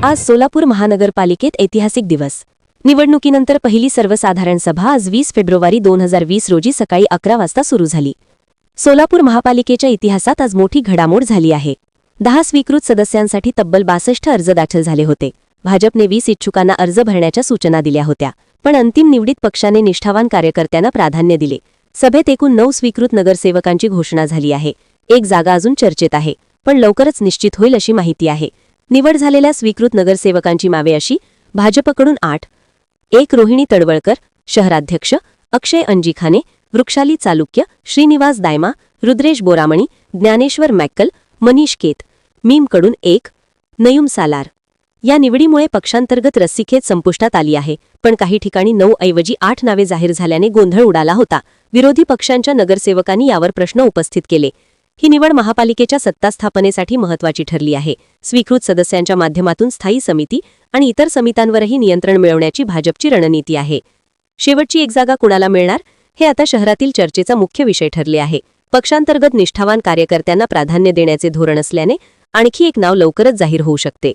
आज सोलापूर महानगरपालिकेत ऐतिहासिक दिवस. निवडणुकीनंतर पहिली सर्वसाधारण सभा आज 20 फेब्रुवारी 2020 रोजी सकाळी 11 वाजता सुरू झाली. सोलापूर महापालिकेच्या इतिहासात आज मोठी घडामोड झाली आहे. 10 स्वीकृत सदस्यांसाठी तब्बल 62 अर्ज दाखल झाले होते. भाजपने 20 इच्छुकांना अर्ज भरण्याच्या सूचना दिल्या होत्या, पण अंतिम निवडीत पक्षाने निष्ठावान कार्यकर्त्यांना प्राधान्य दिले. सभेत एकूण 9 स्वीकृत नगरसेवकांची घोषणा झाली आहे. एक जागा अजून चर्चेत आहे, पण लवकरच निश्चित होईल अशी माहिती आहे. निवड झालेल्या स्वीकृत नगरसेवकांची नावे अशी: भाजपकडून 8, 1 रोहिणी तडवळकर, शहराध्यक्ष अक्षय अंजिखाने, वृक्षाली चालुक्य, श्रीनिवास दायमा, रुद्रेश बोरामणी, ज्ञानेश्वर मॅक्कल, मनीष केत. मीमकडून 1, नयूम सालार. या निवडीमुळे पक्षांतर्गत रस्सीखेच संपुष्टात आली आहे, पण काही ठिकाणी 9 ऐवजी 8 नावे जाहीर झाल्याने गोंधळ उडाला होता. विरोधी पक्षांच्या नगरसेवकांनी यावर प्रश्न उपस्थित केले. ही निवड महापालिकेच्या सत्तास्थापनेसाठी महत्त्वाची ठरली आहे. स्वीकृत सदस्यांच्या माध्यमातून स्थायी समिती आणि इतर समित्यांवरही नियंत्रण मिळवण्याची भाजपची रणनीती आहे. शेवटची एक जागा कुणाला मिळणार, हे आता शहरातील चर्चेचा मुख्य विषय ठरले आहे. पक्षांतर्गत निष्ठावान कार्यकर्त्यांना प्राधान्य देण्याचे धोरण असल्याने आणखी एक नाव लवकरच जाहीर होऊ शकते.